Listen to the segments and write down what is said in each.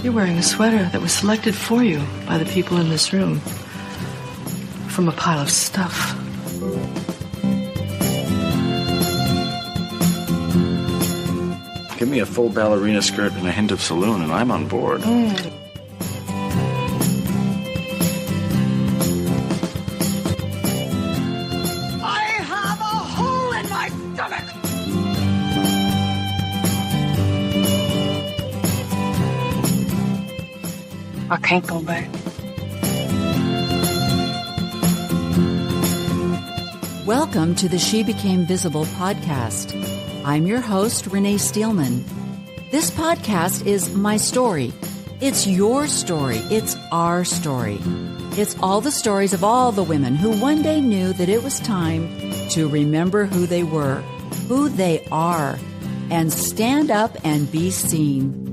You're wearing a sweater that was selected for you by the people in this room from a pile of stuff. Give me a full ballerina skirt and a hint of saloon, and I'm on board. I can't go back. Welcome to the She Became Visible podcast. I'm your host, Renee Steelman. This podcast is my story. It's your story. It's our story. It's all the stories of all the women who one day knew that it was time to remember who they were, who they are, and stand up and be seen.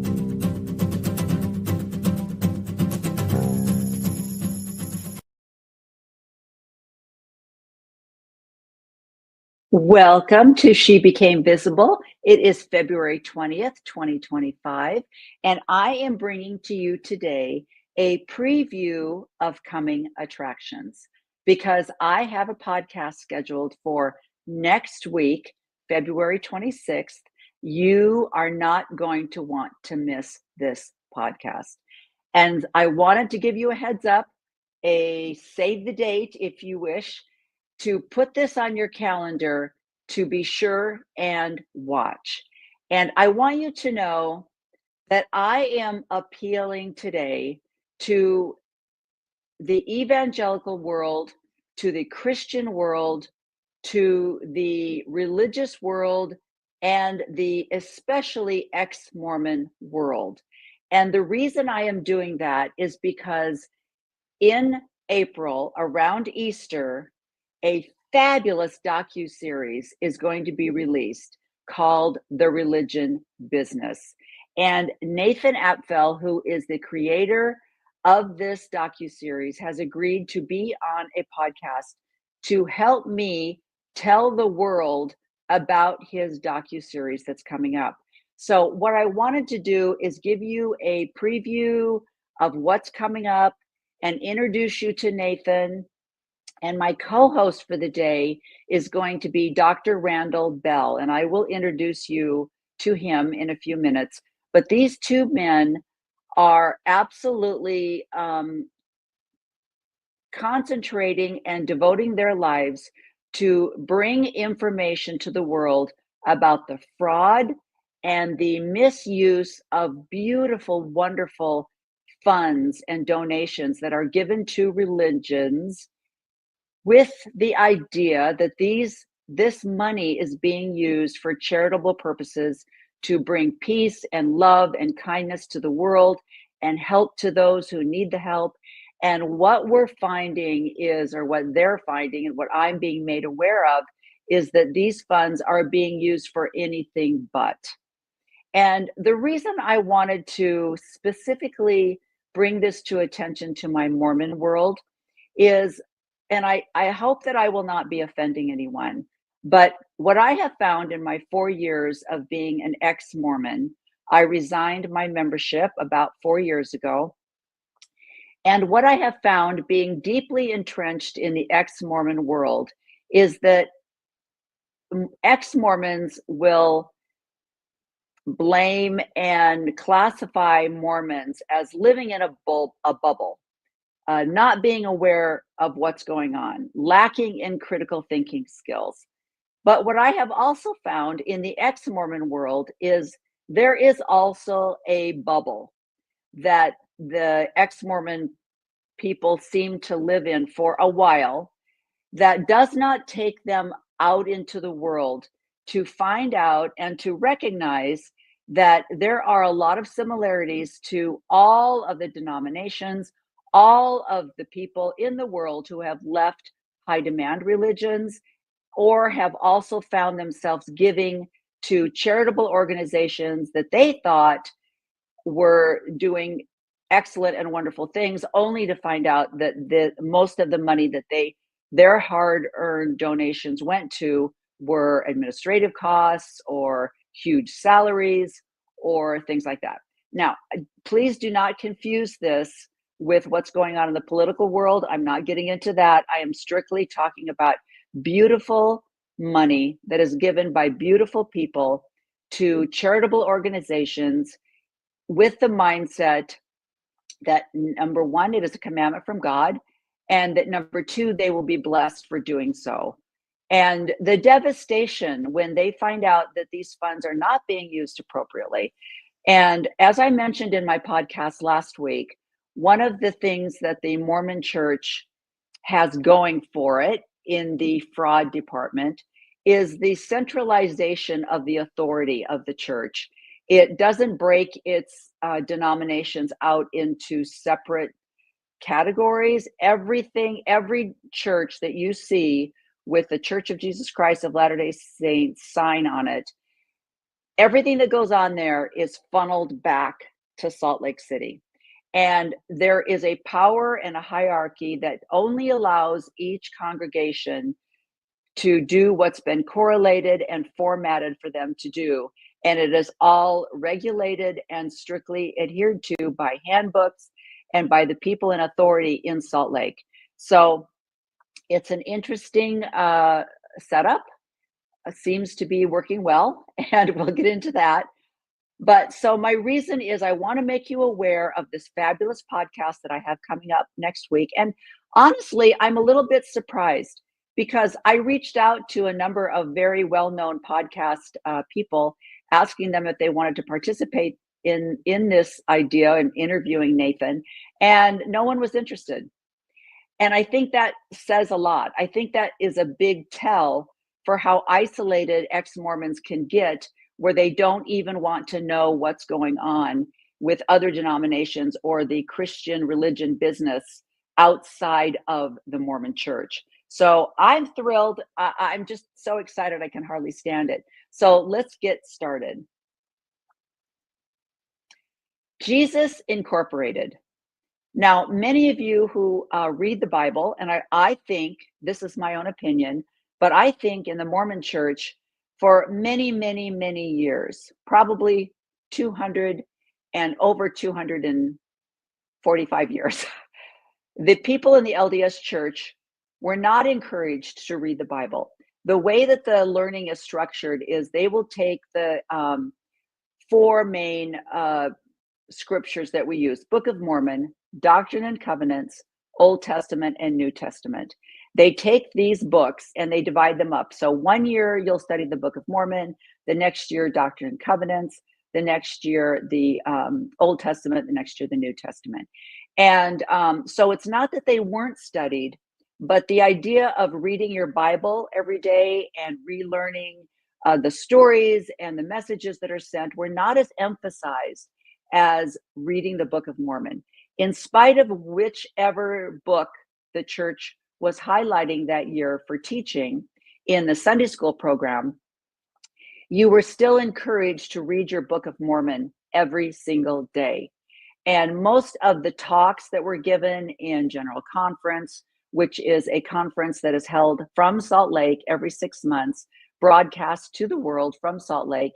Welcome to She Became Visible. It is February 20th, 2025, and I am bringing to you today a preview of coming attractions because I have a podcast scheduled for next week, February 26th. You are not going to want to miss this podcast. And I wanted to give you a heads up, a save the date if you wish, to put this on your calendar to be sure and watch. And I want you to know that I am appealing today to the evangelical world, to the Christian world, to the religious world, and the especially ex-Mormon world. And the reason I am doing that is because in April, around Easter, a fabulous docuseries is going to be released called The Religion Business. And Nathan Apfel, who is the creator of this docuseries, has agreed to be on a podcast to help me tell the world about his docuseries that's coming up. So what I wanted to do is give you a preview of what's coming up and introduce you to Nathan. And my co-host for the day is going to be Dr. Randall Bell, and I will introduce you to him in a few minutes. But these two men are absolutely concentrating and devoting their lives to bring information to the world about the fraud and the misuse of beautiful, wonderful funds and donations that are given to religions, with the idea that this money is being used for charitable purposes to bring peace and love and kindness to the world and help to those who need the help. And what we're finding is, or what they're finding and what I'm being made aware of, is that these funds are being used for anything but. And the reason I wanted to specifically bring this to attention to my Mormon world is, and I hope that I will not be offending anyone, but what I have found in my 4 years of being an ex-Mormon, I resigned my membership about 4 years ago. And what I have found being deeply entrenched in the ex-Mormon world is that ex-Mormons will blame and classify Mormons as living in a bubble. Not being aware of what's going on, lacking in critical thinking skills. But what I have also found in the ex-Mormon world is there is also a bubble that the ex-Mormon people seem to live in for a while that does not take them out into the world to find out and to recognize that there are a lot of similarities to all of the denominations, all of the people in the world who have left high demand religions or have also found themselves giving to charitable organizations that they thought were doing excellent and wonderful things, only to find out that most of the money that their hard-earned donations went to were administrative costs or huge salaries or things like that. Now, please do not confuse this with what's going on in the political world. I'm not getting into that. I am strictly talking about beautiful money that is given by beautiful people to charitable organizations with the mindset that number one, it is a commandment from God, and that number two, they will be blessed for doing so. And the devastation when they find out that these funds are not being used appropriately. And as I mentioned in my podcast last week, one of the things that the Mormon Church has going for it in the fraud department is the centralization of the authority of the church. It doesn't break its denominations out into separate categories. Every church that you see with the Church of Jesus Christ of Latter-day Saints sign on it, everything that goes on there is funneled back to Salt Lake City. And there is a power and a hierarchy that only allows each congregation to do what's been correlated and formatted for them to do. And it is all regulated and strictly adhered to by handbooks and by the people in authority in Salt Lake. So it's an interesting setup. Seems to be working well, and we'll get into that. But so my reason is I want to make you aware of this fabulous podcast that I have coming up next week. And honestly, I'm a little bit surprised because I reached out to a number of very well-known podcast people, asking them if they wanted to participate in this idea and interviewing Nathan, and no one was interested. And I think that says a lot. I think that is a big tell for how isolated ex-Mormons can get, where they don't even want to know what's going on with other denominations or the Christian religion business outside of the Mormon Church. So I'm thrilled. I'm just so excited I can hardly stand it. So let's get started. Jesus Incorporated. Now, many of you who read the Bible, and I think, this is my own opinion, but I think in the Mormon Church for many, many, many years, probably 200 and over 245 years, the people in the LDS Church were not encouraged to read the Bible. The way that the learning is structured is they will take the four main scriptures that we use: Book of Mormon, Doctrine and Covenants, Old Testament, and New Testament. They take these books and they divide them up. So one year you'll study the Book of Mormon, the next year Doctrine and Covenants, the next year the Old Testament, the next year the New Testament. And so it's not that they weren't studied, but the idea of reading your Bible every day and relearning the stories and the messages that are sent were not as emphasized as reading the Book of Mormon, in spite of whichever book the church was highlighting that year for teaching in the Sunday school program. You were still encouraged to read your Book of Mormon every single day. And most of the talks that were given in General Conference, which is a conference that is held from Salt Lake every 6 months, broadcast to the world from Salt Lake,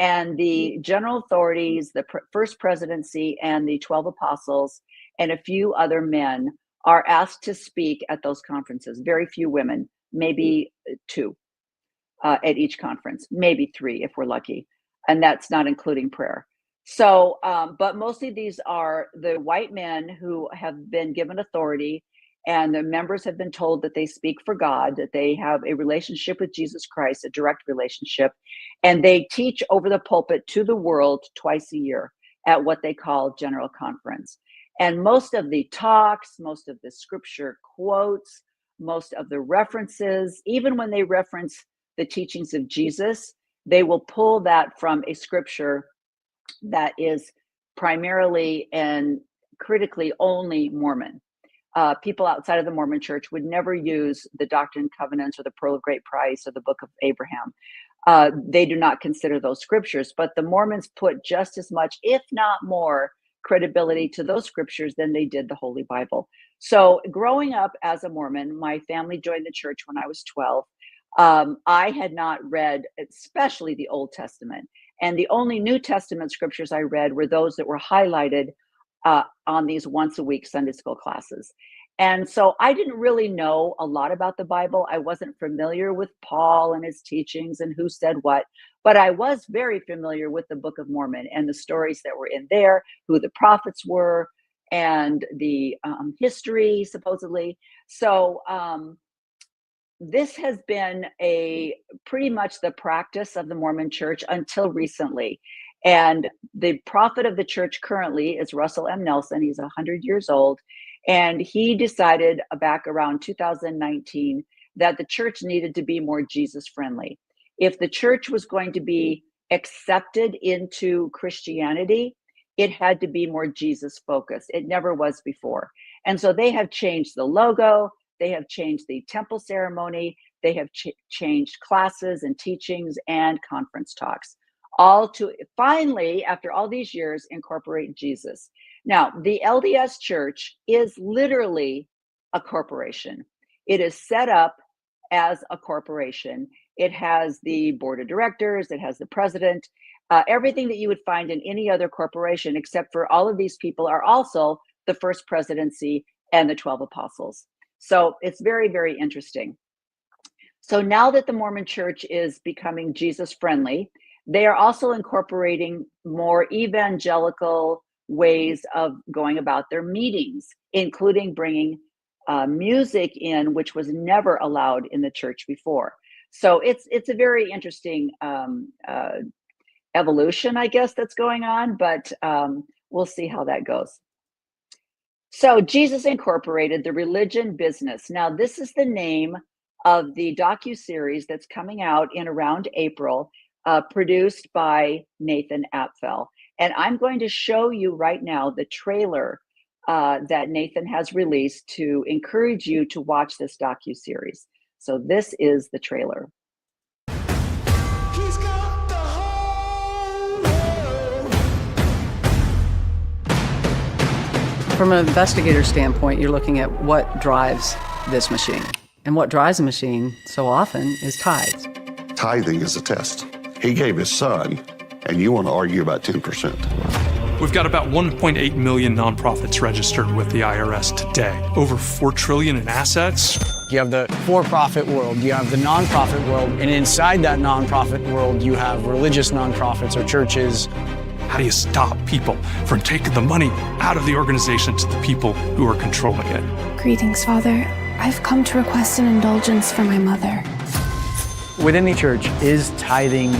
and the general authorities, the First Presidency, and the 12 apostles, and a few other men are asked to speak at those conferences. Very few women, maybe two at each conference, maybe three if we're lucky. And that's not including prayer. So, but mostly these are the white men who have been given authority, and the members have been told that they speak for God, that they have a relationship with Jesus Christ, a direct relationship, and they teach over the pulpit to the world twice a year at what they call General Conference. And most of the talks, most of the scripture quotes, most of the references, even when they reference the teachings of Jesus, they will pull that from a scripture that is primarily and critically only Mormon. People outside of the Mormon Church would never use the Doctrine and Covenants or the Pearl of Great Price or the Book of Abraham. They do not consider those scriptures, but the Mormons put just as much, if not more, credibility to those scriptures than they did the Holy Bible. So growing up as a Mormon, my family joined the church when I was 12. I had not read, especially the Old Testament. And the only New Testament scriptures I read were those that were highlighted on these once a week Sunday school classes. And so I didn't really know a lot about the Bible. I wasn't familiar with Paul and his teachings and who said what, but I was very familiar with the Book of Mormon and the stories that were in there, who the prophets were, and the history, supposedly. So this has been pretty much the practice of the Mormon Church until recently. And the prophet of the church currently is Russell M. Nelson. He's 100 years old. And he decided back around 2019 that the church needed to be more Jesus friendly. If the church was going to be accepted into Christianity, it had to be more Jesus focused. It never was before. And so they have changed the logo. They have changed the temple ceremony. They have changed classes and teachings and conference talks, all to finally, after all these years, incorporate Jesus. Now, the LDS Church is literally a corporation. It is set up as a corporation. It has the board of directors, it has the president, everything that you would find in any other corporation, except for all of these people are also the first presidency and the 12 apostles. So it's very, very interesting. So now that the Mormon Church is becoming Jesus friendly, they are also incorporating more evangelical ways of going about their meetings, including bringing music in, which was never allowed in the church before. So it's a very interesting evolution, I guess, that's going on, but we'll see how that goes. So Jesus Incorporated, the religion business. Now, this is the name of the docuseries that's coming out in around April, produced by Nathan Apfel. And I'm going to show you right now the trailer that Nathan has released to encourage you to watch this docuseries. So this is the trailer. From an investigator standpoint, you're looking at what drives this machine. And what drives a machine so often is tithes. Tithing is a test. He gave his son, and you want to argue about 10%. We've got about 1.8 million nonprofits registered with the IRS today. Over $4 trillion in assets. You have the for-profit world, you have the nonprofit world, and inside that nonprofit world, you have religious nonprofits or churches. How do you stop people from taking the money out of the organization to the people who are controlling it? Greetings, Father. I've come to request an indulgence for my mother. Within the church, is tithing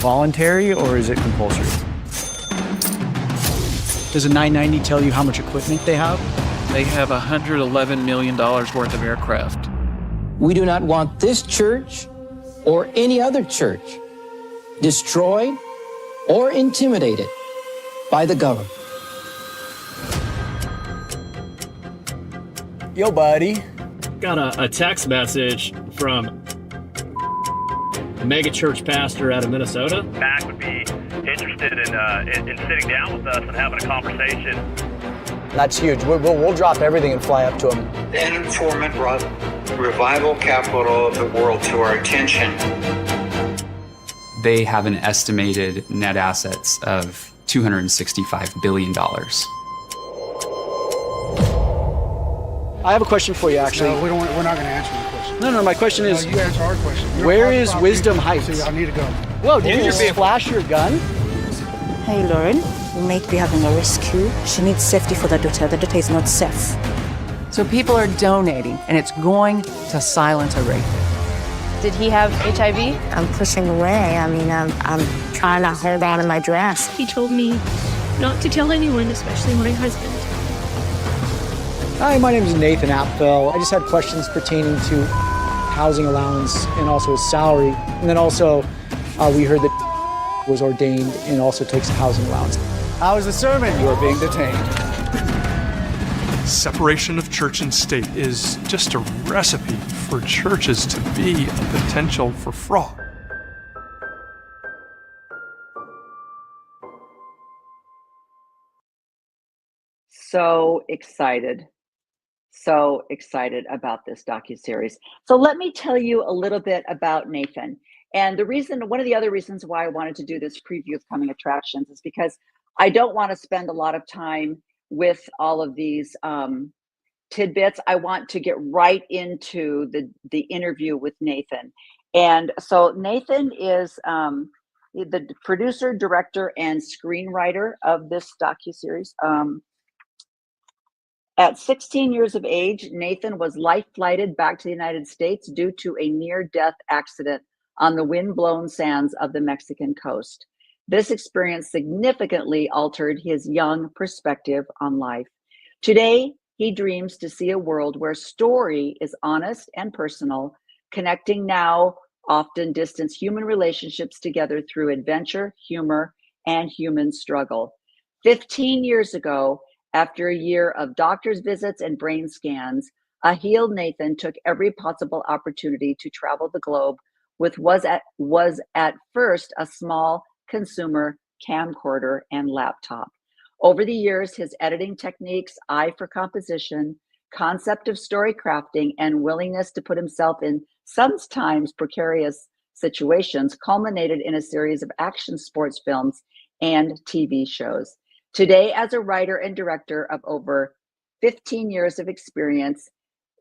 voluntary or is it compulsory? Does a 990 tell you how much equipment they have? They have $111 million worth of aircraft. We do not want this church or any other church destroyed or intimidated by the government. Yo, buddy. Got a text message from a mega church pastor out of Minnesota. Mac would be interested in sitting down with us and having a conversation. That's huge. We'll drop everything and fly up to him. The informant brought revival capital of the world to our attention. They have an estimated net assets of $265 billion. I have a question for you, actually. No, we're not going to answer your question. No, my question is... No, you answer our question. Where is Wisdom Heights? See, I need to go. Whoa, did you just flash your gun? Hey, Lauren. We might be having a rescue. She needs safety for the daughter. The daughter is not safe. So people are donating, and it's going to silence a rapist. Did he have HIV? I'm pushing away. I mean, I'm trying to hold on to my dress. He told me not to tell anyone, especially my husband. Hi, my name is Nathan Apfel. I just had questions pertaining to housing allowance and also his salary. And then also, we heard that was ordained and also takes a housing allowance. How was the sermon? You are being detained. Separation of church and state is just a recipe for churches to be a potential for fraud. So excited about this docuseries. So let me tell you a little bit about Nathan. And one of the other reasons why I wanted to do this preview of coming attractions is because I don't want to spend a lot of time with all of these tidbits. I want to get right into the interview with Nathan. And so Nathan is the producer, director, and screenwriter of this docuseries. At 16 years of age, Nathan was life-flighted back to the United States due to a near-death accident on the wind-blown sands of the Mexican coast. This experience significantly altered his young perspective on life. Today, he dreams to see a world where story is honest and personal, connecting now often distant human relationships together through adventure, humor, and human struggle. 15 years ago, after a year of doctor's visits and brain scans, a healed Nathan took every possible opportunity to travel the globe with was at first a small consumer camcorder and laptop. Over the years, his editing techniques, eye for composition, concept of story crafting, and willingness to put himself in sometimes precarious situations culminated in a series of action sports films and TV shows. Today, as a writer and director of over 15 years of experience,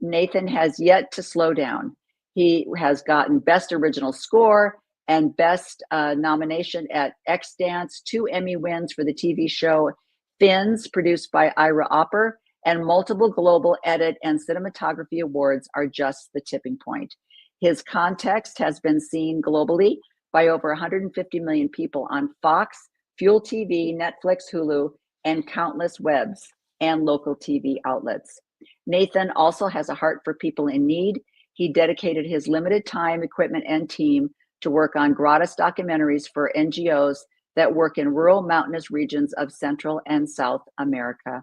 Nathan has yet to slow down. He has gotten Best Original Score and Best nomination at X Dance, 2 Emmy wins for the TV show Fins, produced by Ira Opper, and multiple global edit and cinematography awards are just the tipping point. His context has been seen globally by over 150 million people on Fox, Fuel TV, Netflix, Hulu, and countless webs and local TV outlets. Nathan also has a heart for people in need. He dedicated his limited time, equipment, and team to work on gratis documentaries for NGOs that work in rural mountainous regions of Central and South America.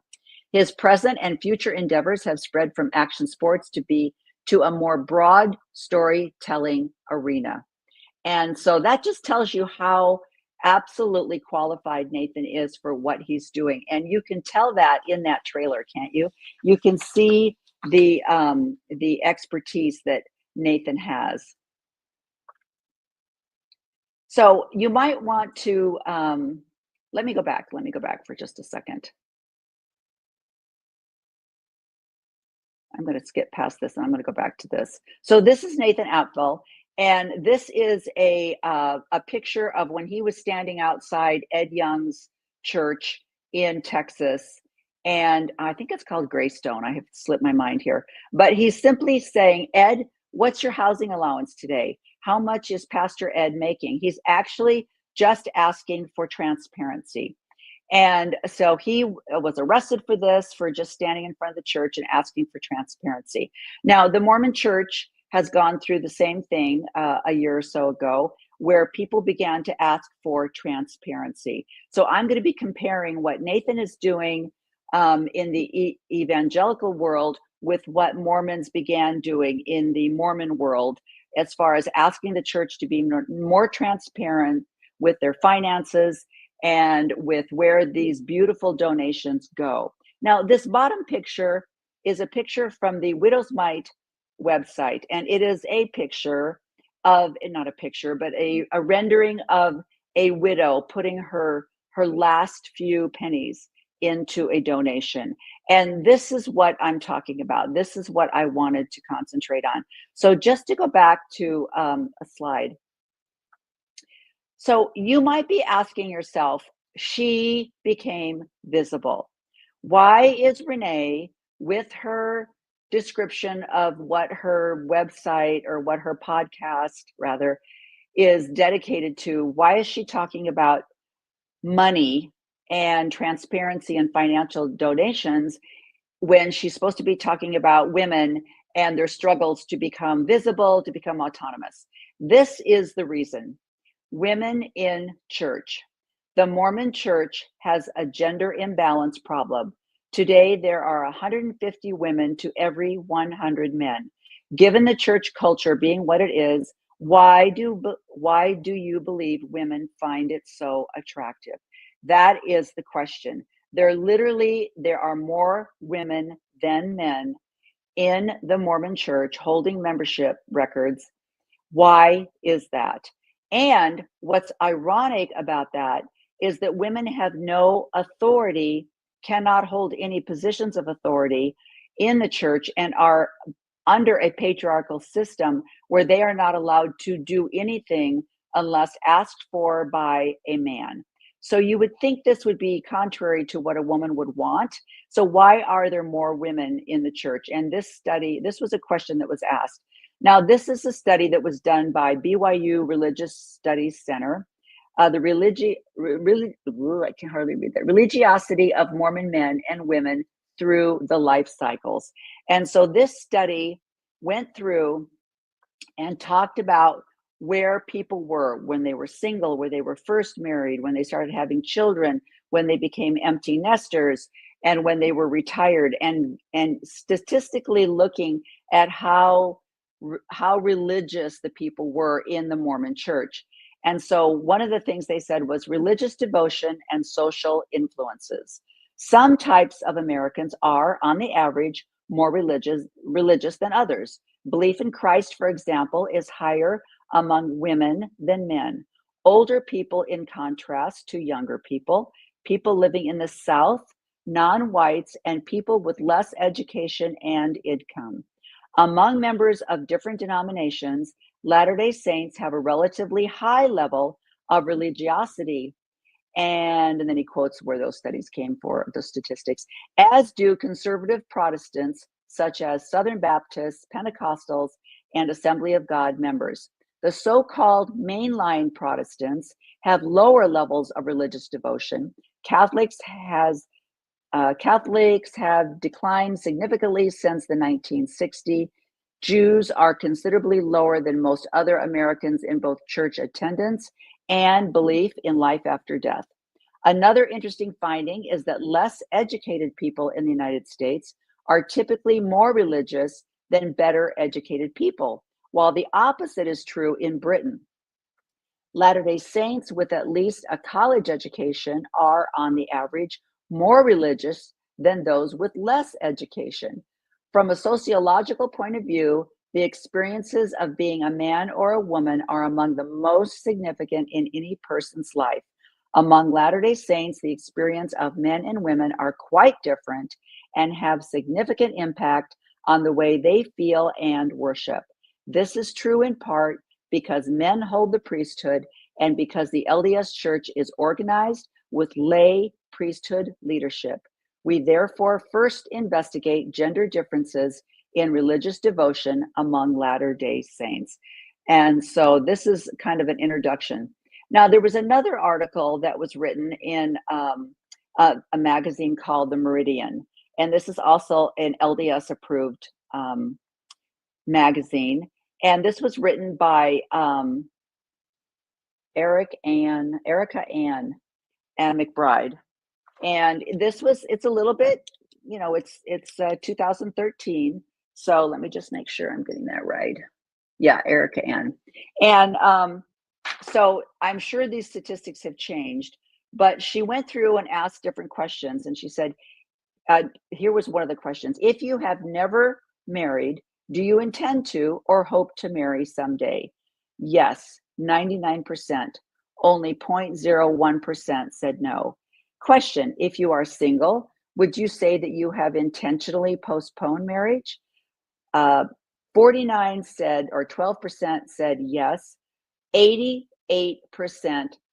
His present and future endeavors have spread from action sports to a more broad storytelling arena. And so that just tells you how absolutely qualified Nathan is for what he's doing. And you can tell that in that trailer, can't you? You can see the expertise that Nathan has. So you might want to, let me go back for just a second. I'm going to skip past this and I'm going to go back to this. So this is Nathan Apfel. And this is a picture of when he was standing outside Ed Young's church in Texas. And I think it's called Greystone. I have slipped my mind here. But he's simply saying, Ed, what's your housing allowance today? How much is Pastor Ed making? He's actually just asking for transparency. And so he was arrested for this, for just standing in front of the church and asking for transparency. Now, the Mormon Church has gone through the same thing a year or so ago, where people began to ask for transparency. So I'm going to be comparing what Nathan is doing in the evangelical world with what Mormons began doing in the Mormon world, as far as asking the church to be more transparent with their finances and with where these beautiful donations go. Now, this bottom picture is a picture from the Widow's Mite website, and it is a picture of, not a picture, but a rendering of a widow putting her last few pennies into a donation. And this is what I'm talking about. This is what I wanted to concentrate on. So just to go back to a slide. So you might be asking yourself, she became visible. Why is Renee, with her description of what her website, or what her podcast rather, is dedicated to, why is she talking about money and transparency and financial donations when she's supposed to be talking about women and their struggles to become visible, to become autonomous? This is the reason. Women in church. The Mormon Church has a gender imbalance problem. Today, there are 150 women to every 100 men. Given the church culture being what it is, why do you believe women find it so attractive? That is the question. There are more women than men in the Mormon Church holding membership records. Why is that? And what's ironic about that is that women have no authority, cannot hold any positions of authority in the church, and are under a patriarchal system where they are not allowed to do anything unless asked for by a man. So you would think this would be contrary to what a woman would want. So why are there more women in the church? And this study, this was a question that was asked. Now, this is a study that was done by BYU Religious Studies Center, I can hardly read that, Religiosity of Mormon Men and Women Through the Life Cycles. And so this study went through and talked about where people were when they were single, where they were first married, when they started having children, when they became empty nesters, and when they were retired, and statistically looking at how religious the people were in the Mormon church. And so one of the things they said was religious devotion and social influences. Some types of Americans are, on the average, more religious than others. Belief in Christ, for example, is higher among women than men. Older people, in contrast to younger people living in the South, non-whites, and people with less education and income. Among members of different denominations, Latter-day Saints have a relatively high level of religiosity. And then he quotes where those studies came for, the statistics, as do conservative Protestants, such as Southern Baptists, Pentecostals, and Assembly of God members. The so-called mainline Protestants have lower levels of religious devotion. Catholics have declined significantly since the 1960s. Jews are considerably lower than most other Americans in both church attendance and belief in life after death. Another interesting finding is that less educated people in the United States are typically more religious than better educated people, while the opposite is true in Britain. Latter-day Saints with at least a college education are, on the average, more religious than those with less education. From a sociological point of view, the experiences of being a man or a woman are among the most significant in any person's life. Among Latter-day Saints, the experience of men and women are quite different and have significant impact on the way they feel and worship. This is true in part because men hold the priesthood and because the LDS Church is organized with lay priesthood leadership. We therefore first investigate gender differences in religious devotion among Latter-day Saints. And so this is kind of an introduction. Now, there was another article that was written in a magazine called The Meridian. And this is also an LDS approved magazine. And this was written by Erica Ann McBride. And this was, it's a little bit, you know, it's 2013. So let me just make sure I'm getting that right. Yeah, Erica Ann. And so I'm sure these statistics have changed, but she went through and asked different questions. And she said, here was one of the questions. If you have never married, do you intend to or hope to marry someday? Yes, 99%. Only 0.01% said no. Question, if you are single, would you say that you have intentionally postponed marriage? 49 said, or 12% said yes. 88%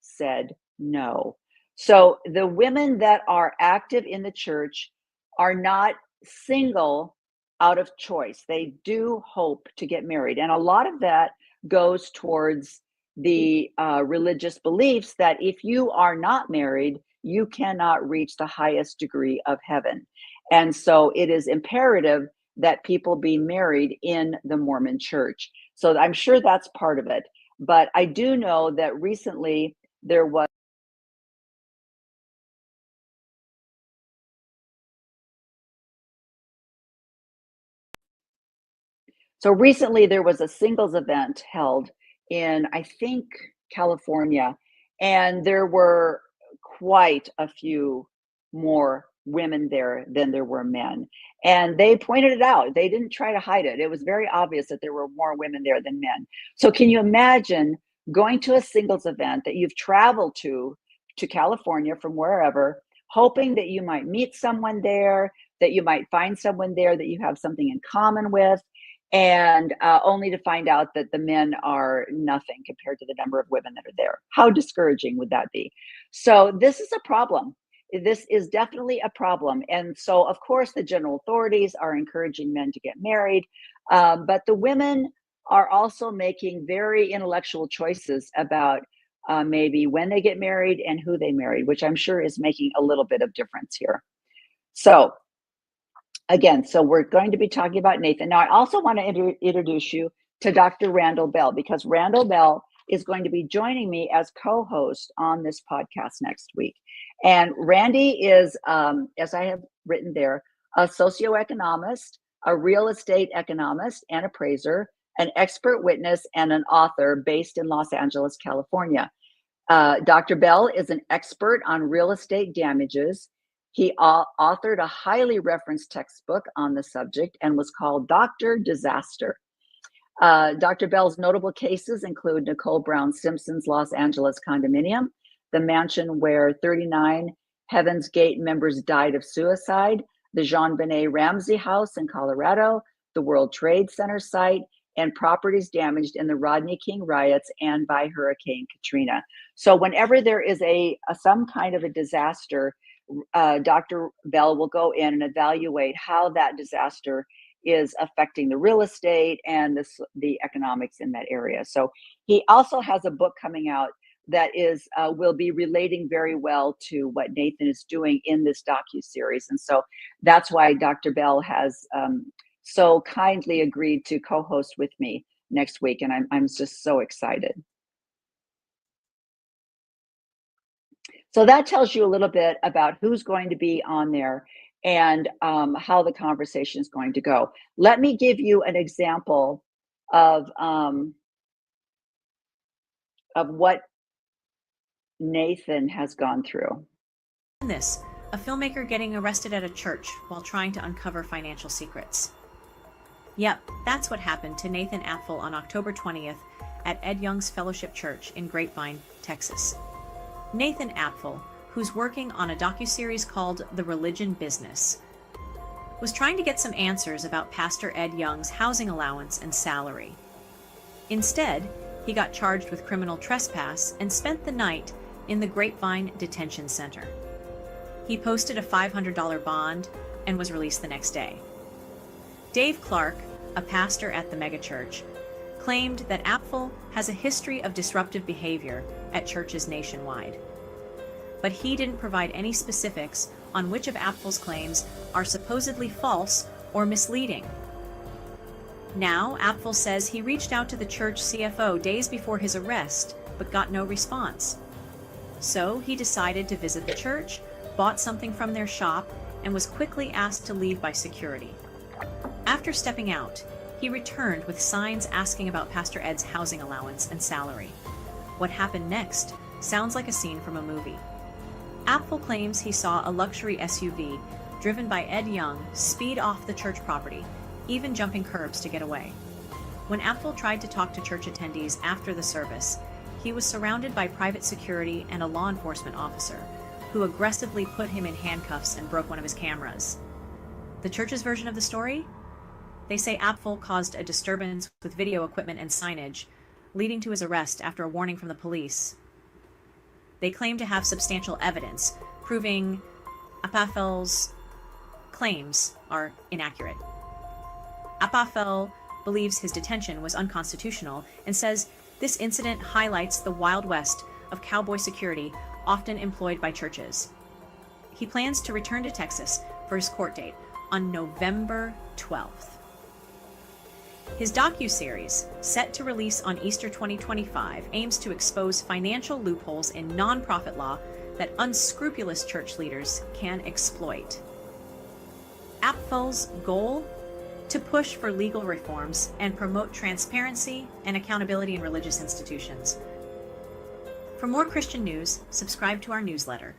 said no. So the women that are active in the church are not single out of choice. They do hope to get married. And a lot of that goes towards the religious beliefs that if you are not married, you cannot reach the highest degree of heaven. And so it is imperative that people be married in the Mormon church. So I'm sure that's part of it. But I do know that recently there was a singles event held in, I think, California, and there were quite a few more women there than there were men. And they pointed it out. They didn't try to hide it. It was very obvious that there were more women there than men. So can you imagine going to a singles event that you've traveled to California from wherever, hoping that you might meet someone there, that you might find someone there that you have something in common with, and only to find out that the men are nothing compared to the number of women that are there. How discouraging would that be? So this is a problem. This is definitely a problem. And so, of course, the general authorities are encouraging men to get married, but the women are also making very intellectual choices about maybe when they get married and who they married, which I'm sure is making a little bit of difference here. So again, so we're going to be talking about Nathan. Now, I also want to introduce you to Dr. Randall Bell, because Randall Bell is going to be joining me as co-host on this podcast next week. And Randy is, as I have written there, a socioeconomist, a real estate economist and appraiser, an expert witness, and an author based in Los Angeles, California. Dr. Bell is an expert on real estate damages. He authored a highly referenced textbook on the subject and was called Dr. Disaster. Dr. Bell's notable cases include Nicole Brown Simpson's Los Angeles condominium, the mansion where 39 Heaven's Gate members died of suicide, the JonBenét Ramsey house in Colorado, the World Trade Center site, and properties damaged in the Rodney King riots and by Hurricane Katrina. So whenever there is some kind of a disaster, Dr. Bell will go in and evaluate how that disaster is affecting the real estate and the economics in that area. So he also has a book coming out that will be relating very well to what Nathan is doing in this docuseries. And so that's why Dr. Bell has so kindly agreed to co-host with me next week. And I'm just so excited. So that tells you a little bit about who's going to be on there and how the conversation is going to go. Let me give you an example of what Nathan has gone through. This, a filmmaker getting arrested at a church while trying to uncover financial secrets. Yep, that's what happened to Nathan Apfel on October 20th at Ed Young's Fellowship Church in Grapevine, Texas. Nathan Apfel, who's working on a docuseries called The Religion Business, was trying to get some answers about Pastor Ed Young's housing allowance and salary. Instead, he got charged with criminal trespass and spent the night in the Grapevine Detention Center. He posted a $500 bond and was released the next day. Dave Clark, a pastor at the megachurch, claimed that Apfel has a history of disruptive behavior at churches nationwide. But he didn't provide any specifics on which of Apfel's claims are supposedly false or misleading. Now, Apfel says he reached out to the church CFO days before his arrest, but got no response. So he decided to visit the church, bought something from their shop, and was quickly asked to leave by security. After stepping out, he returned with signs asking about Pastor Ed's housing allowance and salary. What happened next sounds like a scene from a movie. Apfel claims he saw a luxury SUV driven by Ed Young speed off the church property, even jumping curbs to get away. When Apfel tried to talk to church attendees after the service, he was surrounded by private security and a law enforcement officer, who aggressively put him in handcuffs and broke one of his cameras. The church's version of the story? They say Apfel caused a disturbance with video equipment and signage, leading to his arrest after a warning from the police. They claim to have substantial evidence proving Apfel's claims are inaccurate. Apfel believes his detention was unconstitutional and says this incident highlights the Wild West of cowboy security often employed by churches. He plans to return to Texas for his court date on November 12th. His docuseries, set to release on Easter 2025, aims to expose financial loopholes in nonprofit law that unscrupulous church leaders can exploit. Apfel's goal? To push for legal reforms and promote transparency and accountability in religious institutions. For more Christian news, subscribe to our newsletter.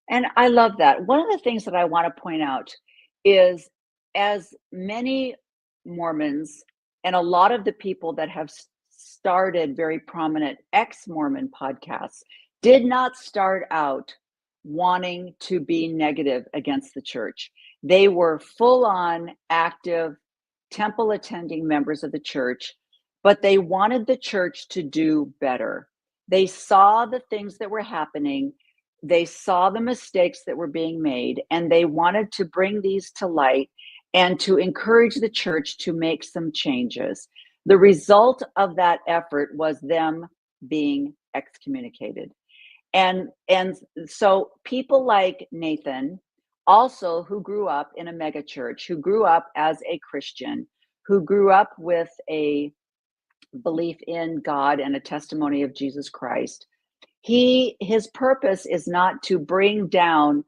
And I love that. One of the things that I want to point out is, as many Mormons and a lot of the people that have started very prominent ex-Mormon podcasts did not start out wanting to be negative against the church. They were full-on active temple attending members of the church, but they wanted the church to do better. They saw the things that were happening. They saw the mistakes that were being made, and they wanted to bring these to light and to encourage the church to make some changes. The result of that effort was them being excommunicated. And so people like Nathan, also who grew up in a mega church, who grew up as a Christian, who grew up with a belief in God and a testimony of Jesus Christ, his purpose is not to bring down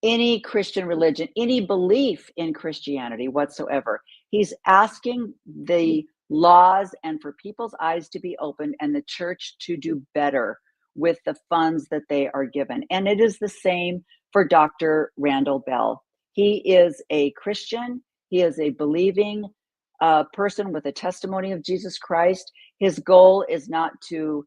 any Christian religion, any belief in Christianity whatsoever. He's asking the laws and for people's eyes to be opened and the church to do better with the funds that they are given. And it is the same for Dr. Randall Bell. He is a Christian. He is a believing person with a testimony of Jesus Christ. His goal is not to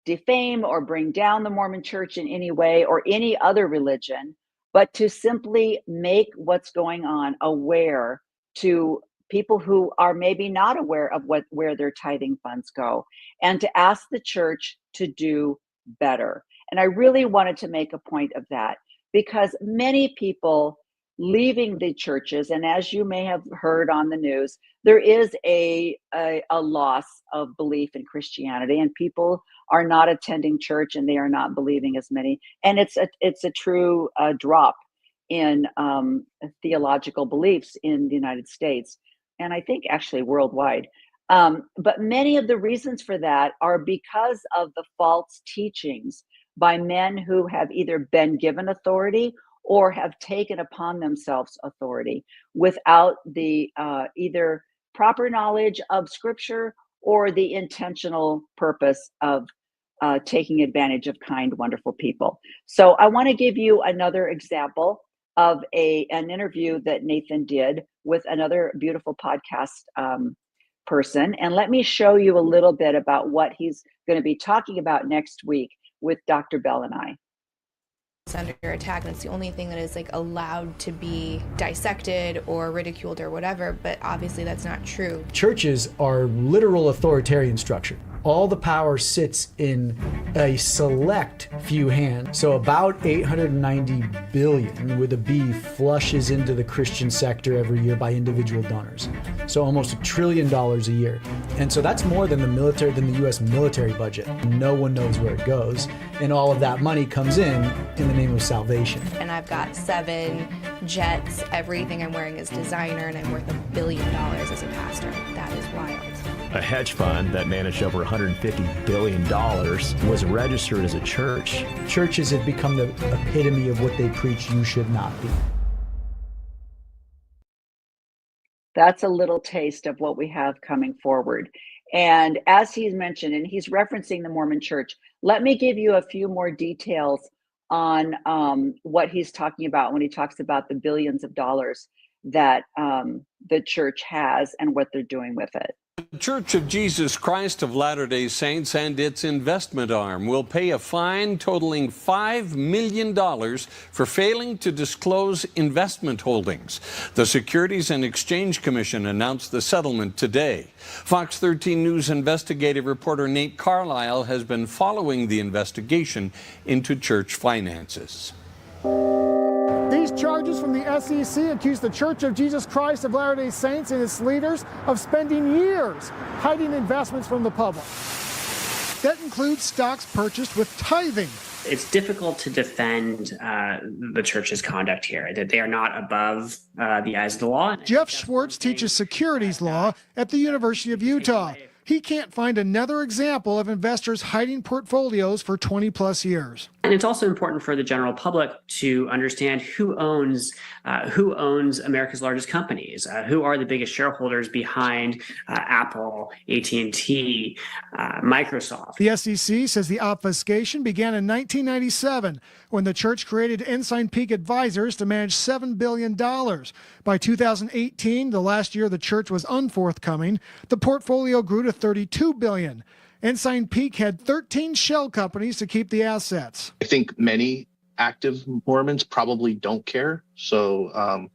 defame or bring down the Mormon Church in any way or any other religion, but to simply make what's going on aware to people who are maybe not aware of where their tithing funds go, and to ask the church to do better. And I really wanted to make a point of that because many people leaving the churches, and as you may have heard on the news, there is a loss of belief in Christianity, and people are not attending church and they are not believing as many. And it's a true drop in theological beliefs in the United States, and I think actually worldwide. But many of the reasons for that are because of the false teachings by men who have either been given authority or have taken upon themselves authority without the either proper knowledge of Scripture or the intentional purpose of taking advantage of kind, wonderful people. So I want to give you another example of an interview that Nathan did with another beautiful podcast person. And let me show you a little bit about what he's going to be talking about next week with Dr. Bell and I. It's under attack, and it's the only thing that is like allowed to be dissected or ridiculed or whatever, but obviously that's not true. Churches are literal authoritarian structure. All the power sits in a select few hands. So about 890 billion with a B flushes into the Christian sector every year by individual donors. So almost $1 trillion a year. And so that's more than the US military budget. No one knows where it goes. And all of that money comes in the name of salvation. And I've got 7 jets, everything I'm wearing is designer, and I'm worth $1 billion as a pastor. That is wild. A hedge fund that managed over $150 billion was registered as a church. Churches have become the epitome of what they preach you should not be. That's a little taste of what we have coming forward. And as he's mentioned, and he's referencing the Mormon Church, let me give you a few more details on what he's talking about when he talks about the billions of dollars that the church has and what they're doing with it. The Church of Jesus Christ of Latter-day Saints and its investment arm will pay a fine totaling $5 million for failing to disclose investment holdings. The Securities and Exchange Commission announced the settlement today. Fox 13 News investigative reporter Nate Carlisle has been following the investigation into church finances. These charges from the SEC accuse the Church of Jesus Christ of Latter-day Saints and its leaders of spending years hiding investments from the public. That includes stocks purchased with tithing. It's difficult to defend the church's conduct here, that they are not above the eyes of the law. Jeff Schwartz teaches securities law at the University of Utah. He can't find another example of investors hiding portfolios for 20 plus years. And it's also important for the general public to understand who owns America's largest companies, who are the biggest shareholders behind Apple, AT&T, Microsoft. The SEC says the obfuscation began in 1997 when the church created Ensign Peak Advisors to manage $7 billion. By 2018, the last year the church was unforthcoming, the portfolio grew to $32 billion. Ensign Peak had 13 shell companies to keep the assets. I think many active Mormons probably don't care. So,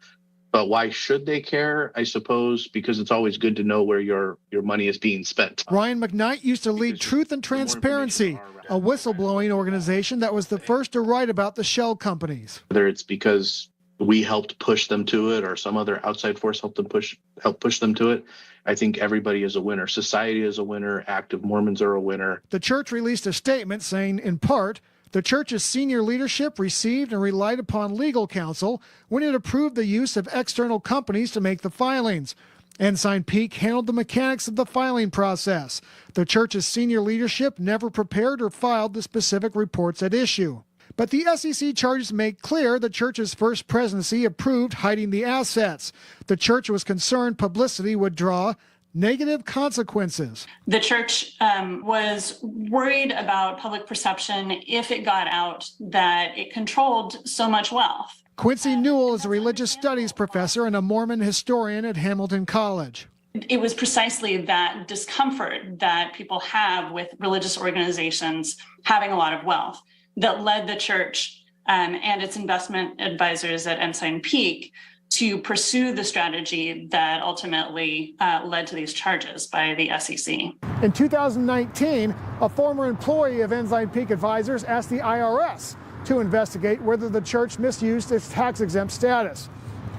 but why should they care? I suppose because it's always good to know where your money is being spent. Ryan McKnight used to lead Truth and Transparency, a whistleblowing organization that was the first to write about the shell companies. Whether it's because we helped push them to it or some other outside force helped push them to it, I think everybody is a winner. Society is a winner. Active Mormons are a winner. The church released a statement saying, in part, the church's senior leadership received and relied upon legal counsel when it approved the use of external companies to make the filings. Ensign Peak handled the mechanics of the filing process. The church's senior leadership never prepared or filed the specific reports at issue. But the SEC charges make clear the church's first presidency approved hiding the assets. The church was concerned publicity would draw negative consequences. The church was worried about public perception if it got out that it controlled so much wealth. Quincy Newell is a religious studies professor and a Mormon historian at Hamilton College. It was precisely that discomfort that people have with religious organizations having a lot of wealth that led the church and its investment advisors at Ensign Peak to pursue the strategy that ultimately led to these charges by the SEC. In 2019, a former employee of Ensign Peak Advisors asked the IRS to investigate whether the church misused its tax-exempt status.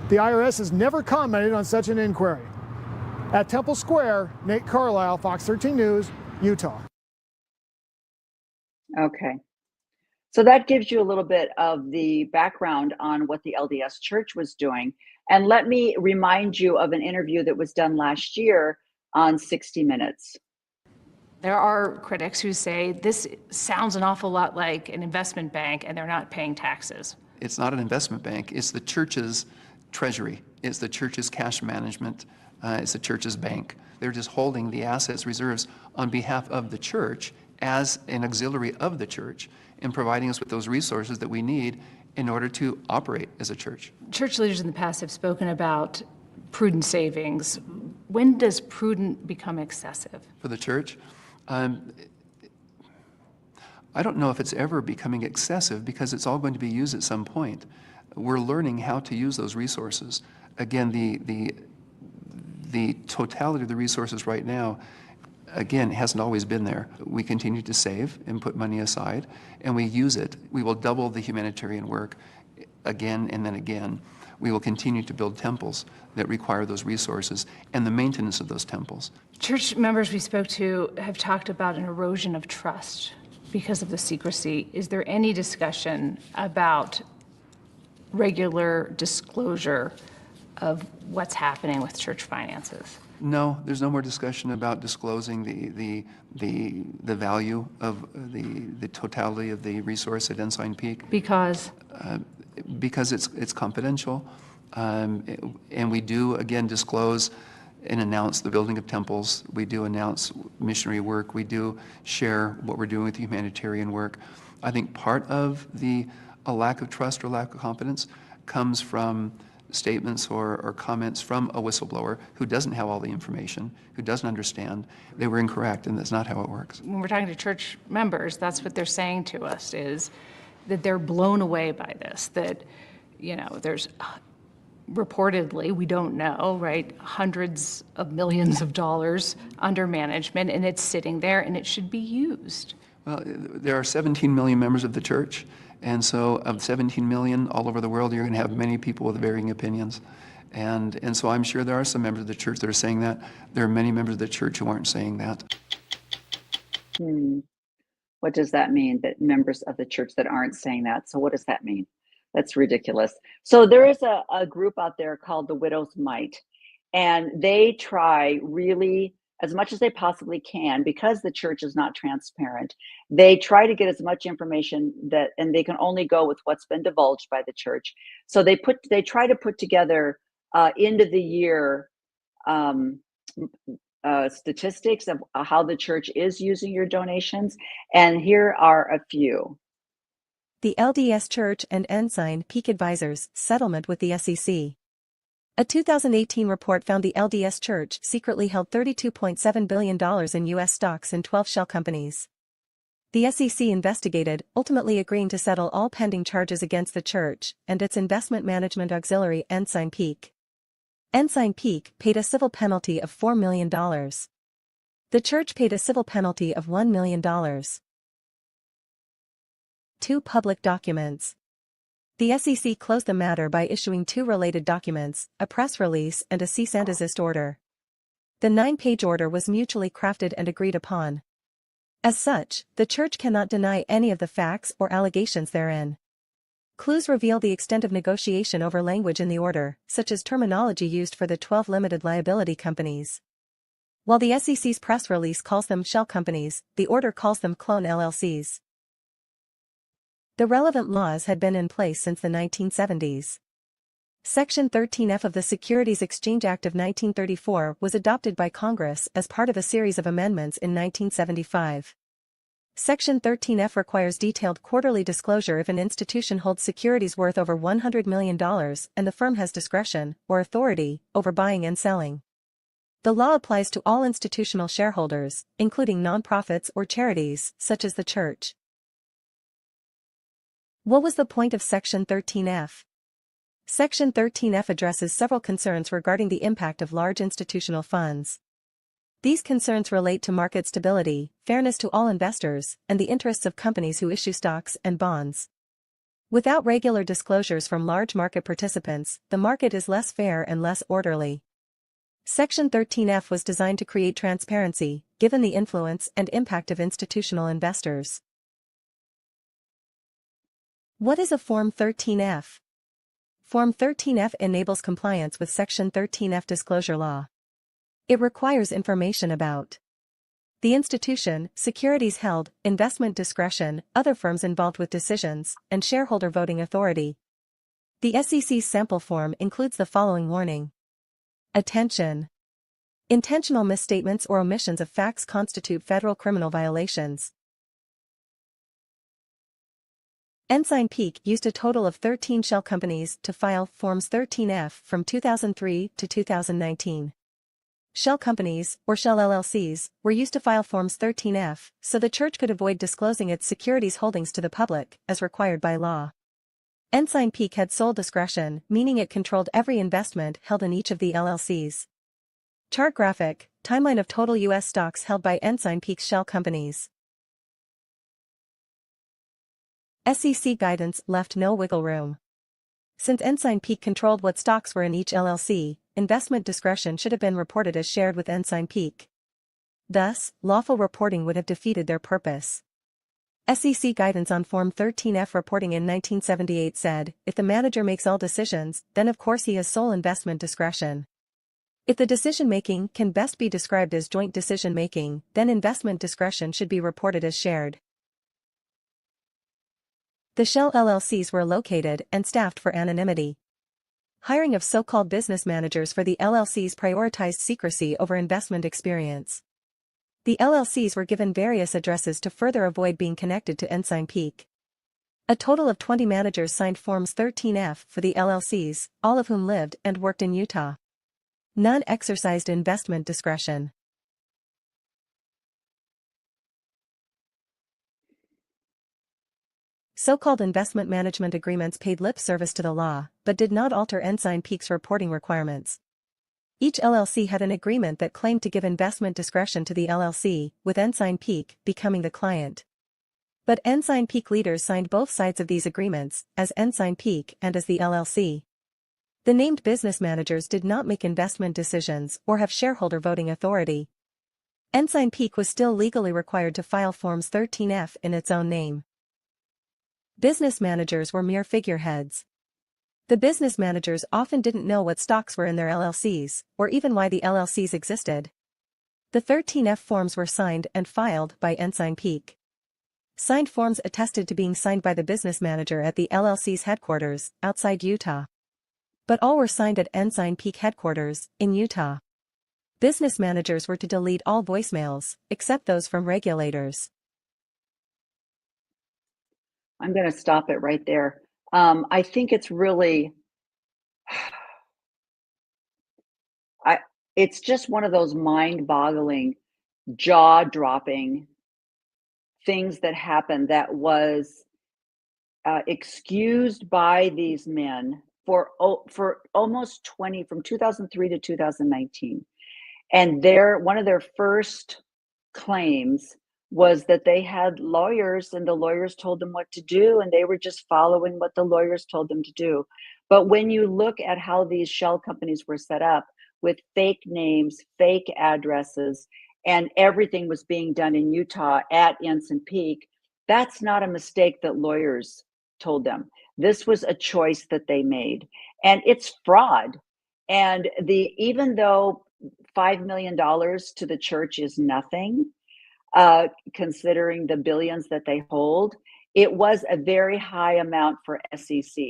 The IRS has never commented on such an inquiry. At Temple Square, Nate Carlisle, Fox 13 News, Utah. Okay. So that gives you a little bit of the background on what the LDS Church was doing. And let me remind you of an interview that was done last year on 60 Minutes. There are critics who say this sounds an awful lot like an investment bank and they're not paying taxes. It's not an investment bank. It's the church's treasury. It's the church's cash management. It's the church's bank. They're just holding the assets reserves on behalf of the church as an auxiliary of the church and providing us with those resources that we need in order to operate as a church. Church leaders in the past have spoken about prudent savings. When does prudent become excessive? For the church, I don't know if it's ever becoming excessive because it's all going to be used at some point. We're learning how to use those resources. Again, the totality of the resources right now, again, hasn't always been there. We continue to save and put money aside, and we use it. We will double the humanitarian work again and then again. We will continue to build temples that require those resources and the maintenance of those temples. Church members we spoke to have talked about an erosion of trust because of the secrecy. Is there any discussion about regular disclosure of what's happening with church finances? No, there's no more discussion about disclosing the value of the totality of the resource at Ensign Peak. Because it's confidential, and we do again disclose and announce the building of temples. We do announce missionary work. We do share what we're doing with humanitarian work. I think part of a lack of trust or lack of confidence comes from statements or comments from a whistleblower who doesn't have all the information, who doesn't understand. They were incorrect, and that's not how it works. When we're talking to church members, that's what they're saying to us, is that they're blown away by this, that, there's reportedly, we don't know, right, hundreds of millions of dollars under management, and it's sitting there, and it should be used. Well, there are 17 million members of the church. And so of 17 million all over the world, you're going to have many people with varying opinions. And so I'm sure there are some members of the church that are saying that. There are many members of the church who aren't saying that. What does that mean, that members of the church that aren't saying that? So what does that mean? That's ridiculous. So there is a group out there called the Widow's Might, and they try really as much as they possibly can, because the church is not transparent. They try to get as much information and they can only go with what's been divulged by the church. So they try to put together end of the year statistics of how the church is using your donations. And here are a few. The LDS Church and Ensign Peak Advisors settlement with the SEC. A 2018 report found the LDS Church secretly held $32.7 billion in U.S. stocks in 12 shell companies. The SEC investigated, ultimately agreeing to settle all pending charges against the church and its investment management auxiliary Ensign Peak. Ensign Peak paid a civil penalty of $4 million. The church paid a civil penalty of $1 million. 2 public documents. The SEC closed the matter by issuing 2 related documents, a press release and a cease and desist order. The 9-page order was mutually crafted and agreed upon. As such, the church cannot deny any of the facts or allegations therein. Clues reveal the extent of negotiation over language in the order, such as terminology used for the 12 limited liability companies. While the SEC's press release calls them shell companies, the order calls them clone LLCs. The relevant laws had been in place since the 1970s. Section 13F of the Securities Exchange Act of 1934 was adopted by Congress as part of a series of amendments in 1975. Section 13F requires detailed quarterly disclosure if an institution holds securities worth over $100 million and the firm has discretion, or authority, over buying and selling. The law applies to all institutional shareholders, including nonprofits or charities, such as the church. What was the point of Section 13F? Section 13F addresses several concerns regarding the impact of large institutional funds. These concerns relate to market stability, fairness to all investors, and the interests of companies who issue stocks and bonds. Without regular disclosures from large market participants, the market is less fair and less orderly. Section 13F was designed to create transparency, given the influence and impact of institutional investors. What is a Form 13F? Form 13F enables compliance with Section 13F disclosure law. It requires information about the institution, securities held, investment discretion, other firms involved with decisions, and shareholder voting authority. The SEC's sample form includes the following warning. Attention! Intentional misstatements or omissions of facts constitute federal criminal violations. Ensign Peak used a total of 13 shell companies to file Forms 13F from 2003 to 2019. Shell companies, or shell LLCs, were used to file Forms 13F, so the church could avoid disclosing its securities holdings to the public, as required by law. Ensign Peak had sole discretion, meaning it controlled every investment held in each of the LLCs. Chart graphic, timeline of total U.S. stocks held by Ensign Peak's shell companies. SEC guidance left no wiggle room. Since Ensign Peak controlled what stocks were in each LLC, investment discretion should have been reported as shared with Ensign Peak. Thus, lawful reporting would have defeated their purpose. SEC guidance on Form 13F reporting in 1978 said, if the manager makes all decisions, then of course he has sole investment discretion. If the decision-making can best be described as joint decision-making, then investment discretion should be reported as shared. The shell LLCs were located and staffed for anonymity. Hiring of so-called business managers for the LLCs prioritized secrecy over investment experience. The LLCs were given various addresses to further avoid being connected to Ensign Peak. A total of 20 managers signed Forms 13F for the LLCs, all of whom lived and worked in Utah. None exercised investment discretion. So-called investment management agreements paid lip service to the law, but did not alter Ensign Peak's reporting requirements. Each LLC had an agreement that claimed to give investment discretion to the LLC, with Ensign Peak becoming the client. But Ensign Peak leaders signed both sides of these agreements, as Ensign Peak and as the LLC. The named business managers did not make investment decisions or have shareholder voting authority. Ensign Peak was still legally required to file Forms 13F in its own name. Business managers were mere figureheads. The business managers often didn't know what stocks were in their LLCs, or even why the LLCs existed. The 13F forms were signed and filed by Ensign Peak. Signed forms attested to being signed by the business manager at the LLC's headquarters, outside Utah. But all were signed at Ensign Peak headquarters, in Utah. Business managers were to delete all voicemails, except those from regulators. I'm going to stop it right there. I think it's really it's just one of those mind-boggling, jaw-dropping things that happened that was excused by these men for almost 20, from 2003 to 2019. And one of their first claims was that they had lawyers and the lawyers told them what to do, and they were just following what the lawyers told them to do. But when you look at how these shell companies were set up with fake names, fake addresses, and everything was being done in Utah at Ensign Peak, that's not a mistake that lawyers told them. This was a choice that they made, and it's fraud. And even though $5 million to the church is nothing, considering the billions that they hold, it was a very high amount for SEC.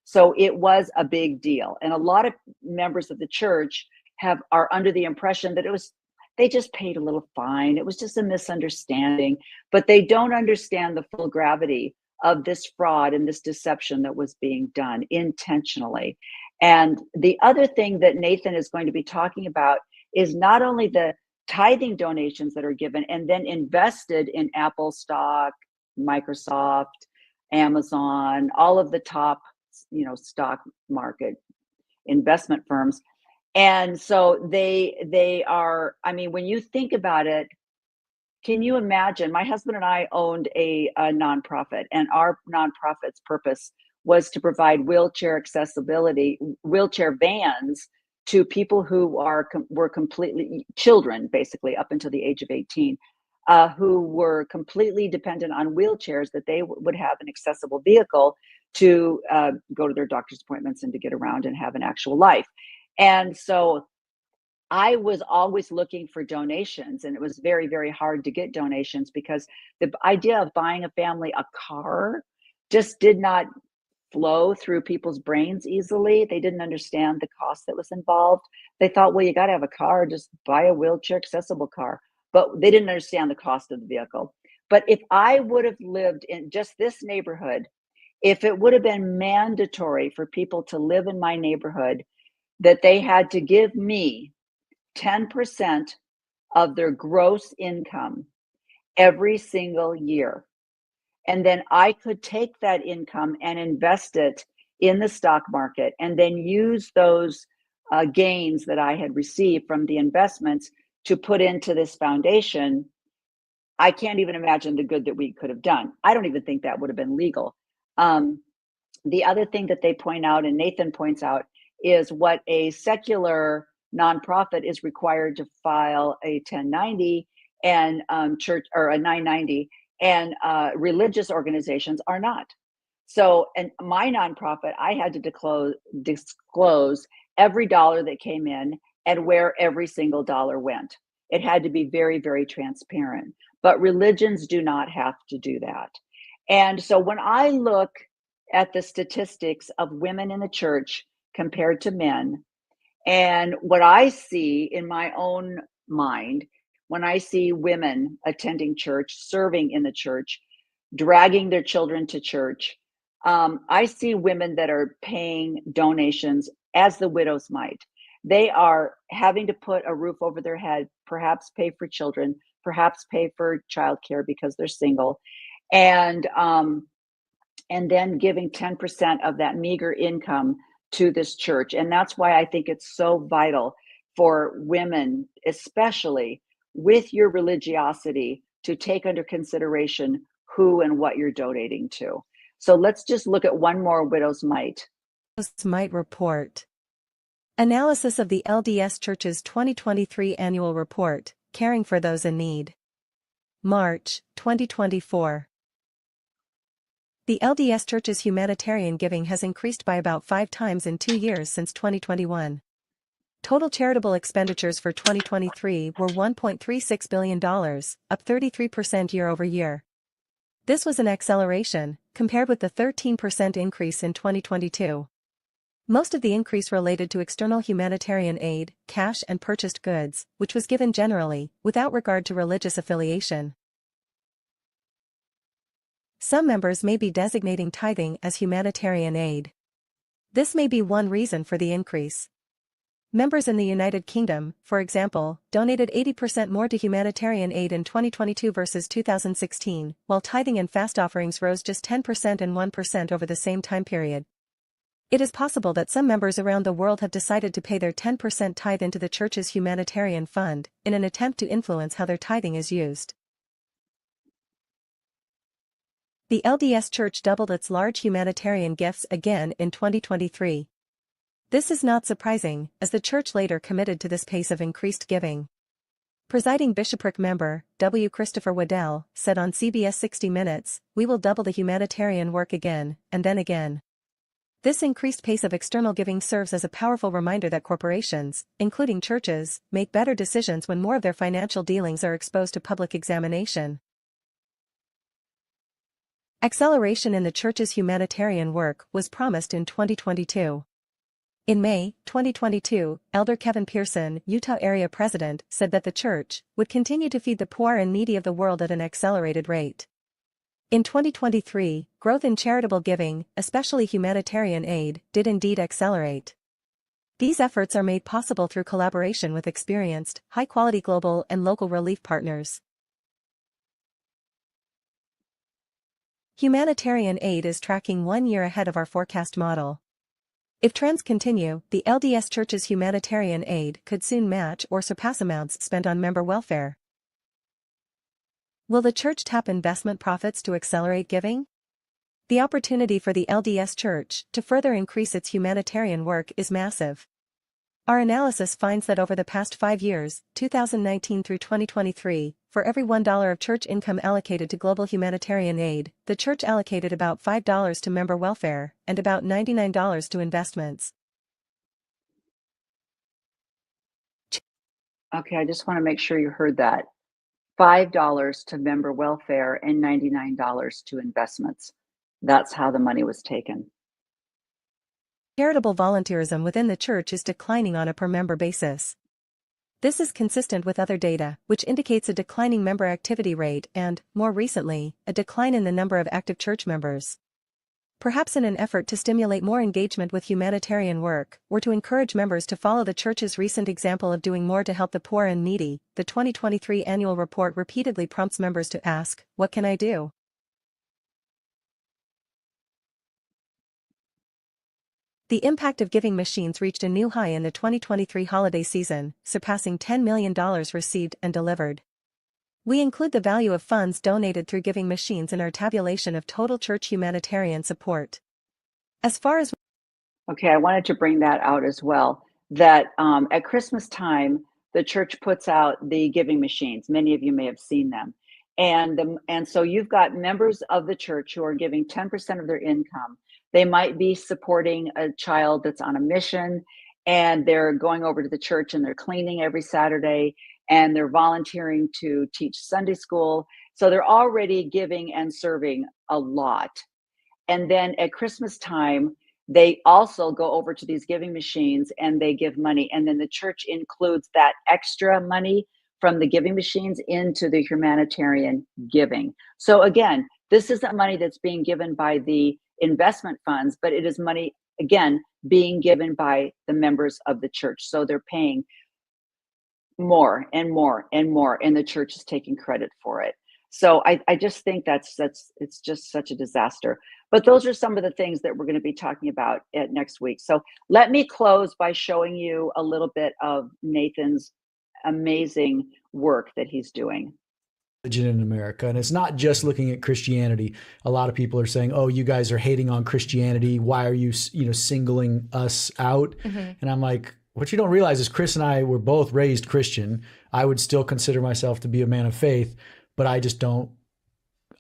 So it was a big deal. And a lot of members of the church are under the impression that they just paid a little fine. It was just a misunderstanding, but they don't understand the full gravity of this fraud and this deception that was being done intentionally. And the other thing that Nathan is going to be talking about is not only the tithing donations that are given and then invested in Apple stock, Microsoft, Amazon, all of the top, stock market investment firms. And so they are, I mean, when you think about it, can you imagine? My husband and I owned a nonprofit, and our nonprofit's purpose was to provide wheelchair accessibility, wheelchair vans to people who were completely children, basically up until the age of 18, who were completely dependent on wheelchairs, that they would have an accessible vehicle to go to their doctor's appointments and to get around and have an actual life. And so I was always looking for donations, and it was very, very hard to get donations because the idea of buying a family a car just did not flow through people's brains easily. They didn't understand the cost that was involved. They thought, well, you got to have a car, just buy a wheelchair accessible car. But they didn't understand the cost of the vehicle. But if I would have lived in just this neighborhood, if it would have been mandatory for people to live in my neighborhood, that they had to give me 10% of their gross income every single year. And then I could take that income and invest it in the stock market and then use those gains that I had received from the investments to put into this foundation. I can't even imagine the good that we could have done. I don't even think that would have been legal. The other thing that they point out, and Nathan points out, is what a secular nonprofit is required to file a 1090 and church, or a 990, and religious organizations are not. So, and my nonprofit, I had to disclose every dollar that came in and where every single dollar went. It had to be very, very transparent. But religions do not have to do that. And so when I look at the statistics of women in the church compared to men, and what I see in my own mind, when I see women attending church, serving in the church, dragging their children to church, I see women that are paying donations as the widows might. They are having to put a roof over their head, perhaps pay for children, perhaps pay for childcare because they're single, and then giving 10% of that meager income to this church. And that's why I think it's so vital for women, especially with your religiosity, to take under consideration who and what you're donating to. So let's just look at one more Widow's Mite. Widow's Mite report. Analysis of the LDS Church's 2023 annual report, Caring for Those in Need. March, 2024. The LDS Church's humanitarian giving has increased by about 5 times in 2 years since 2021. Total charitable expenditures for 2023 were $1.36 billion, up 33% year over year. This was an acceleration, compared with the 13% increase in 2022. Most of the increase related to external humanitarian aid, cash and purchased goods, which was given generally, without regard to religious affiliation. Some members may be designating tithing as humanitarian aid. This may be one reason for the increase. Members in the United Kingdom, for example, donated 80% more to humanitarian aid in 2022 versus 2016, while tithing and fast offerings rose just 10% and 1% over the same time period. It is possible that some members around the world have decided to pay their 10% tithe into the church's humanitarian fund, in an attempt to influence how their tithing is used. The LDS Church doubled its large humanitarian gifts again in 2023. This is not surprising, as the church later committed to this pace of increased giving. Presiding bishopric member, W. Christopher Waddell, said on CBS 60 Minutes, "We will double the humanitarian work again, and then again." This increased pace of external giving serves as a powerful reminder that corporations, including churches, make better decisions when more of their financial dealings are exposed to public examination. Acceleration in the church's humanitarian work was promised in 2022. In May 2022, Elder Kevin Pearson, Utah area president, said that the church would continue to feed the poor and needy of the world at an accelerated rate. In 2023, growth in charitable giving, especially humanitarian aid, did indeed accelerate. These efforts are made possible through collaboration with experienced, high-quality global and local relief partners. Humanitarian aid is tracking 1 year ahead of our forecast model. If trends continue, the LDS Church's humanitarian aid could soon match or surpass amounts spent on member welfare. Will the church tap investment profits to accelerate giving? The opportunity for the LDS Church to further increase its humanitarian work is massive. Our analysis finds that over the past 5 years, 2019 through 2023, for every $1 of church income allocated to global humanitarian aid, the church allocated about $5 to member welfare and about $99 to investments. Okay, I just want to make sure you heard that. $5 to member welfare and $99 to investments. That's how the money was taken. Charitable volunteerism within the church is declining on a per-member basis. This is consistent with other data, which indicates a declining member activity rate and, more recently, a decline in the number of active church members. Perhaps in an effort to stimulate more engagement with humanitarian work, or to encourage members to follow the church's recent example of doing more to help the poor and needy, the 2023 annual report repeatedly prompts members to ask, "What can I do?" The impact of giving machines reached a new high in the 2023 holiday season, surpassing $10 million received and delivered. We include the value of funds donated through giving machines in our tabulation of total church humanitarian support. As far as Okay, I wanted to bring that out as well, that at Christmas time, the church puts out the giving machines. Many of you may have seen them. And so you've got members of the church who are giving 10% of their income. They might be supporting a child that's on a mission, and they're going over to the church and they're cleaning every Saturday, and they're volunteering to teach Sunday school. So they're already giving and serving a lot. And then at Christmas time, they also go over to these giving machines and they give money. And then the church includes that extra money from the giving machines into the humanitarian giving. So again, this isn't money that's being given by the investment funds, but it is money, again, being given by the members of the church. So they're paying more and more and more, and the church is taking credit for it. So I just think it's just such a disaster. But those are some of the things that we're going to be talking about at next week. So let me close by showing you a little bit of Nathan's amazing work that he's doing in America. And it's not just looking at Christianity. A lot of people are saying, "Oh, you guys are hating on Christianity. Why are you, singling us out?" Mm-hmm. And I'm like, what you don't realize is Chris and I were both raised Christian. I would still consider myself to be a man of faith, but I just don't.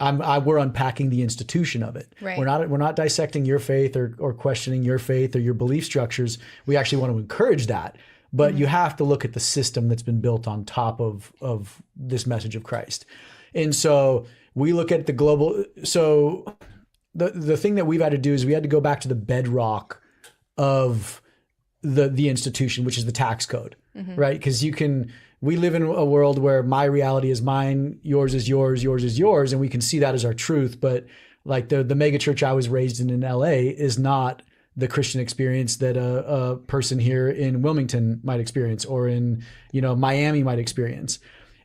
We're unpacking the institution of it. Right. We're not dissecting your faith or questioning your faith or your belief structures. We actually want to encourage that. But mm-hmm. you have to look at the system that's been built on top of this message of Christ. And so we look at the global. So the thing that we've had to do is we had to go back to the bedrock of the institution, which is the tax code, mm-hmm. right? Because we live in a world where my reality is mine, yours is yours, yours is yours, and we can see that as our truth. But like the mega church I was raised in LA is not the Christian experience that a person here in Wilmington might experience, or in, Miami might experience.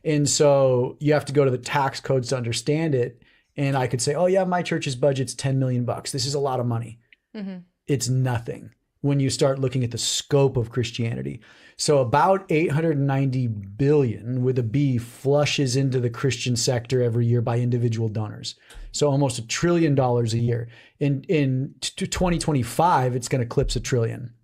And so you have to go to the tax codes to understand it. And I could say, oh yeah, my church's budget's $10 million. This is a lot of money. Mm-hmm. It's nothing when you start looking at the scope of Christianity. So about 890 billion with a B flushes into the Christian sector every year by individual donors. So almost $1 trillion a year. In 2025, it's going to eclipse $1 trillion.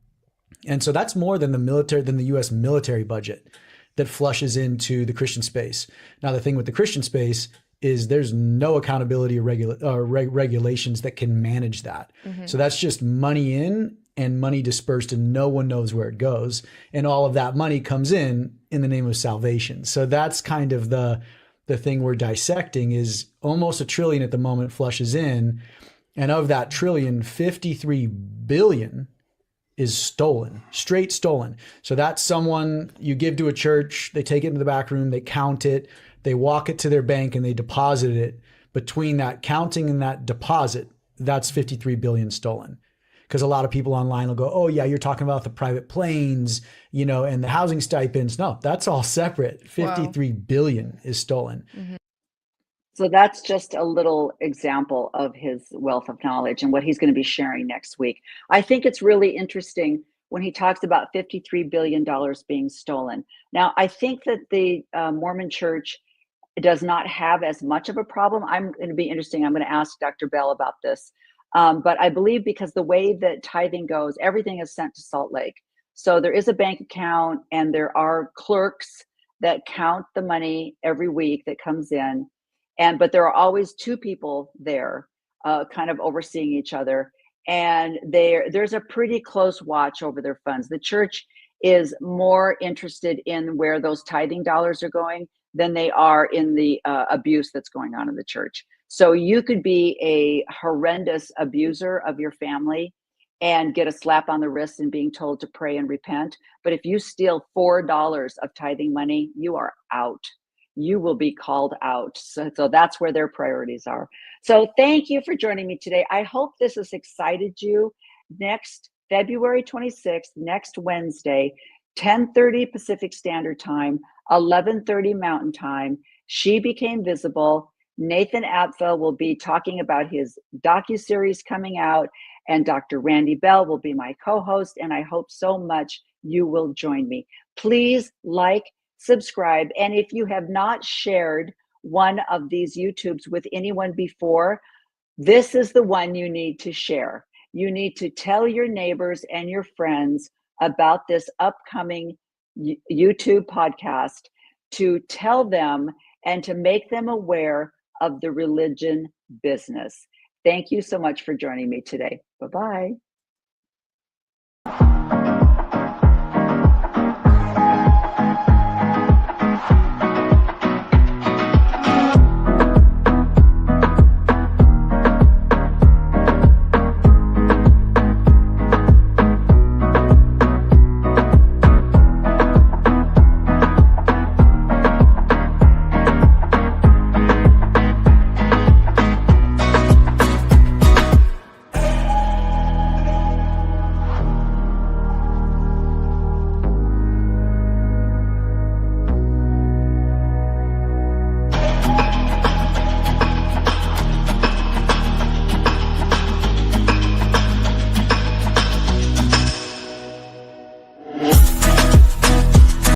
And so that's more than the US military budget that flushes into the Christian space. Now, the thing with the Christian space is there's no accountability or regulations that can manage that. Mm-hmm. So that's just money in and money dispersed, and no one knows where it goes. And all of that money comes in the name of salvation. So that's kind of the thing we're dissecting, is almost $1 trillion at the moment flushes in. And of that trillion, 53 billion is stolen, straight stolen. So that's someone you give to a church, they take it into the back room, they count it, they walk it to their bank, and they deposit it. Between that counting and that deposit, that's 53 billion stolen. Because a lot of people online will go, oh yeah, you're talking about the private planes, and the housing stipends. No, that's all separate. 53 billion is stolen. Mm-hmm. So that's just a little example of his wealth of knowledge and what he's going to be sharing next week. I think it's really interesting when he talks about $53 billion being stolen. Now, I think that the Mormon Church does not have as much of a problem. I'm going to be interesting. I'm going to ask Dr. Bell about this. But I believe because the way that tithing goes, everything is sent to Salt Lake. So there is a bank account, and there are clerks that count the money every week that comes in. But there are always two people there kind of overseeing each other. And there's a pretty close watch over their funds. The church is more interested in where those tithing dollars are going than they are in the abuse that's going on in the church. So you could be a horrendous abuser of your family and get a slap on the wrist and being told to pray and repent. But if you steal $4 of tithing money, you are out. You will be called out. So that's where their priorities are. So thank you for joining me today. I hope this has excited you. Next February 26th, next Wednesday, 10:30 Pacific Standard Time, 11:30 Mountain Time, She Became Visible. Nathan Apfel will be talking about his docuseries coming out, and Dr. Randy Bell will be my co-host, and I hope so much you will join me. Please like, subscribe, and if you have not shared one of these YouTubes with anyone before, this is the one you need to share. You need to tell your neighbors and your friends about this upcoming YouTube podcast, to tell them and to make them aware of the religion business. Thank you so much for joining me today. Bye-bye.